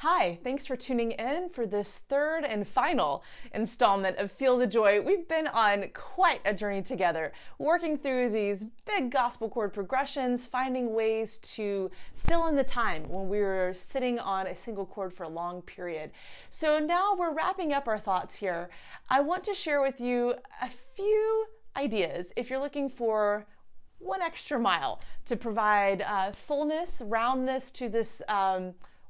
Hi, thanks for tuning in for this third and final installment of Feel the Joy. We've been on quite a journey together, working through these big gospel chord progressions, finding ways to fill in the time when we were sitting on a single chord for a long period. So now we're wrapping up our thoughts here. I want to share with you a few ideas if you're looking for one extra mile to provide fullness, roundness to this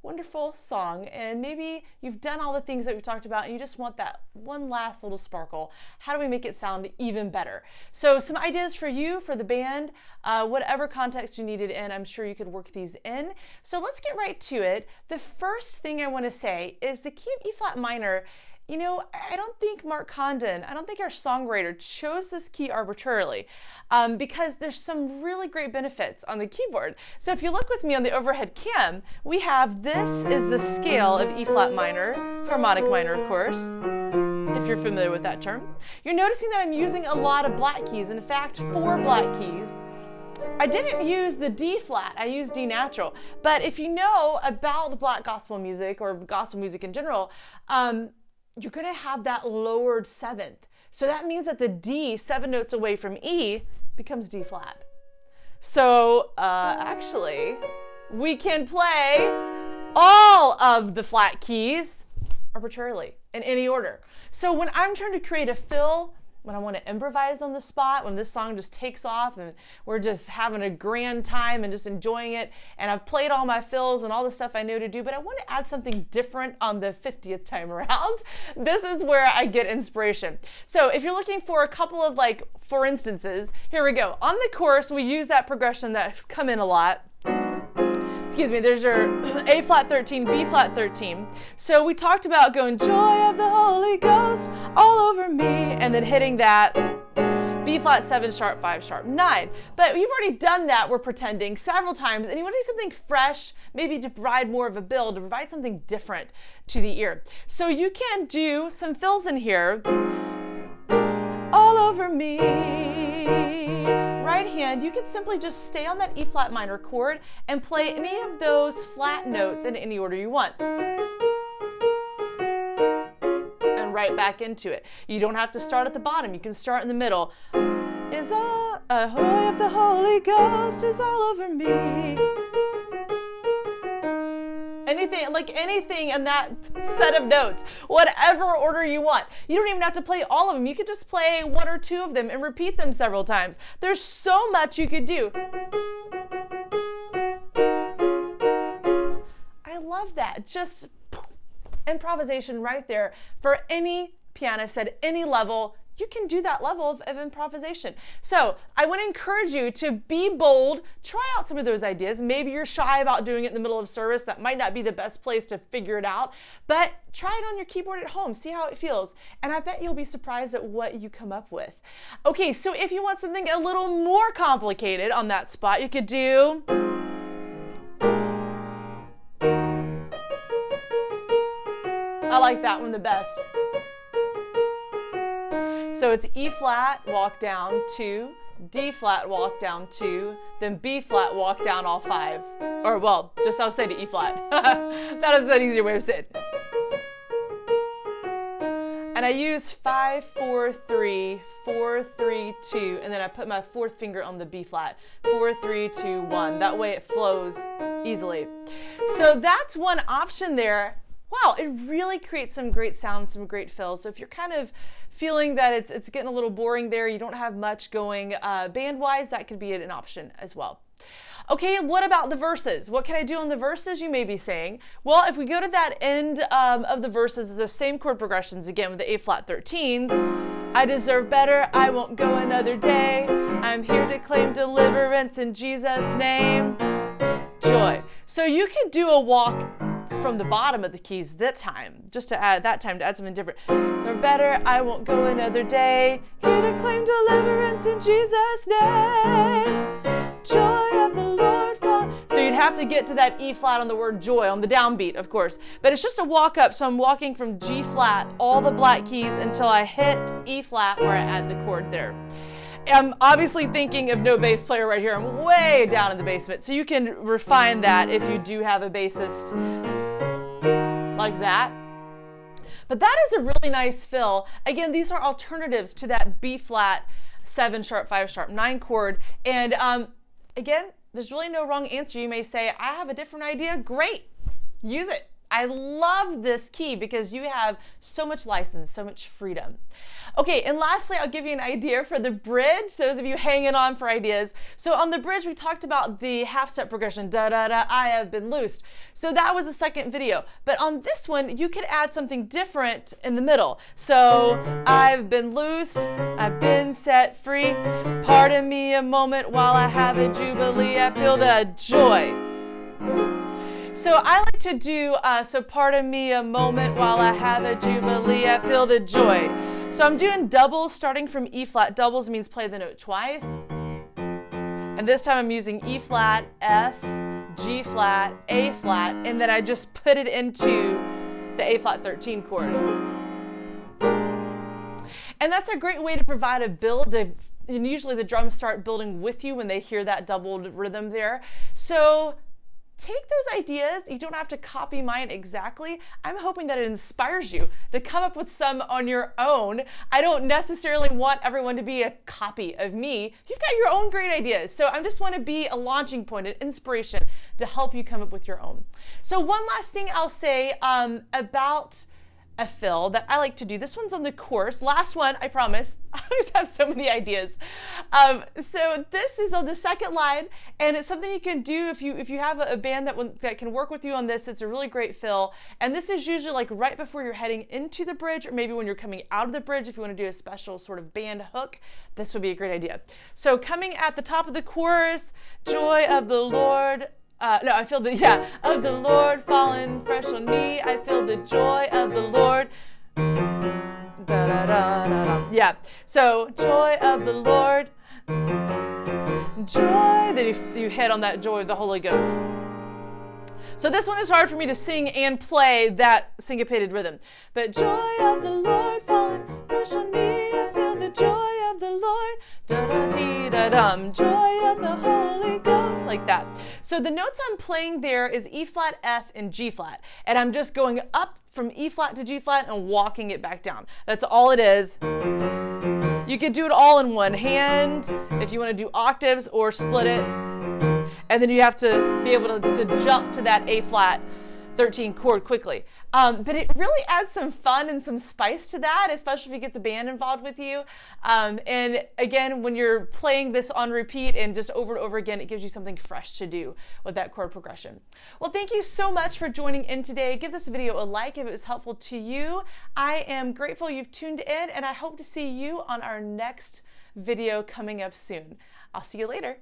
wonderful song, and maybe you've done all the things that we've talked about and you just want that one last little sparkle. How do we make it sound even better? So some ideas for you, for the band, whatever context you need it in, I'm sure you could work these in. So let's get right to it. The first thing I want to say is the key of E flat minor. You know, I don't think Mark Condon, I don't think our songwriter chose this key arbitrarily because there's some really great benefits on the keyboard. So if you look with me on the overhead cam, we have this is the scale of E flat minor, harmonic minor of course, if you're familiar with that term. You're noticing that I'm using a lot of black keys, in fact 4 black keys. I didn't use the D flat, I used D natural. But if you know about black gospel music or gospel music in general, you're going to have that lowered 7th. So that means that the D, 7 notes away from E, becomes D flat. So actually, we can play all of the flat keys arbitrarily in any order. So when I'm trying to create a fill, when I want to improvise on the spot, when this song just takes off and we're just having a grand time and just enjoying it, and I've played all my fills and all the stuff I know to do, but I want to add something different on the 50th time around, this is where I get inspiration. So if you're looking for a couple of for instances, here we go. On the chorus, we use that progression that's come in a lot. Excuse me, there's your A flat 13, B flat 13. So we talked about going joy of the Holy Ghost all over me, and then hitting that B flat 7 sharp 5 sharp 9. But you've already done that, we're pretending, several times, and you want to do something fresh, maybe to provide more of a build, to provide something different to the ear. So you can do some fills in here. All over me. Right hand, you can simply just stay on that E flat minor chord and play any of those flat notes in any order you want. And right back into it. You don't have to start at the bottom, you can start in the middle. Is all a joy of the Holy Ghost is all over me. Anything in that set of notes, whatever order you want. You don't even have to play all of them. You could just play 1 or 2 of them and repeat them several times. There's so much you could do. I love that. Just improvisation right there for any pianist at any level. You can do that level of improvisation. So I want to encourage you to be bold, try out some of those ideas. Maybe you're shy about doing it in the middle of service. That might not be the best place to figure it out, but try it on your keyboard at home, see how it feels. And I bet you'll be surprised at what you come up with. Okay, so if you want something a little more complicated on that spot, you could do I like that one the best. So it's E flat, walk down 2, D flat, walk down 2, then B flat, walk down all 5. Or well, just I'll say to E flat. That is an easier way of saying it. And I use 5, 4, 3, 4, 3, 2, and then I put my 4th finger on the B flat. 4, 3, 2, 1. That way it flows easily. So that's one option there. Wow, it really creates some great sounds, some great fills. So if you're kind of feeling that it's getting a little boring there, you don't have much going band-wise, that could be an option as well. Okay, what about the verses? What can I do on the verses, you may be saying? Well, if we go to that end of the verses, those same chord progressions again with the A flat 13s. I deserve better, I won't go another day. I'm here to claim deliverance in Jesus' name. Joy. So you could do a walk from the bottom of the keys that time, just to add something different. Or better, I won't go another day. Here to claim deliverance in Jesus' name. Joy of the Lord fall. So you'd have to get to that E flat on the word joy, on the downbeat, of course. But it's just a walk up, so I'm walking from G flat, all the black keys, until I hit E flat where I add the chord there. I'm obviously thinking of no bass player right here. I'm way down in the basement. So you can refine that if you do have a bassist. like that. But that is a really nice fill. Again, these are alternatives to that B flat, 7 sharp, 5 sharp, 9 chord. And again, there's really no wrong answer. You may say, I have a different idea. Great, use it. I love this key because you have so much license, so much freedom. Okay, and lastly, I'll give you an idea for the bridge. Those of you hanging on for ideas. So on the bridge, we talked about the half-step progression, da-da-da, I have been loosed. So that was the second video. But on this one, you could add something different in the middle. So I've been loosed, I've been set free. Pardon me a moment while I have a jubilee. I feel the joy. So I like to do, so pardon me a moment while I have a jubilee, I feel the joy. So I'm doing doubles starting from E flat. Doubles means play the note twice. And this time I'm using E flat, F, G flat, A flat, and then I just put it into the A flat 13 chord. And that's a great way to provide a build, and usually the drums start building with you when they hear that doubled rhythm there. So take those ideas. You don't have to copy mine exactly. I'm hoping that it inspires you to come up with some on your own. I don't necessarily want everyone to be a copy of me. You've got your own great ideas. So I just want to be a launching point, an inspiration to help you come up with your own. So one last thing I'll say about a fill that I like to do. This one's on the course. Last one, I promise. I always have so many ideas. So this is on the second line, and it's something you can do if you have a band that can work with you on this. It's a really great fill, and this is usually like right before you're heading into the bridge, or maybe when you're coming out of the bridge. If you want to do a special sort of band hook, this would be a great idea. So coming at the top of the chorus, joy of the Lord. No, I feel of the Lord falling fresh on me. I feel the joy of the Lord. Da, da, da, da, da. Yeah, so joy of the Lord. Joy, then you hit on that joy of the Holy Ghost. So this one is hard for me to sing and play that syncopated rhythm. But joy of the Lord falling fresh on me. I feel the joy of the Lord. Da da dee da dum. Joy of the Holy Ghost, like that. So the notes I'm playing there is E flat, F, and G flat. And I'm just going up from E flat to G flat and walking it back down. That's all it is. You could do it all in one hand if you want to do octaves or split it. And then you have to be able to jump to that A flat 13 chord quickly. But it really adds some fun and some spice to that, especially if you get the band involved with you. And again, when you're playing this on repeat and just over and over again, it gives you something fresh to do with that chord progression. Well, thank you so much for joining in today. Give this video a like if it was helpful to you. I am grateful you've tuned in, and I hope to see you on our next video coming up soon. I'll see you later.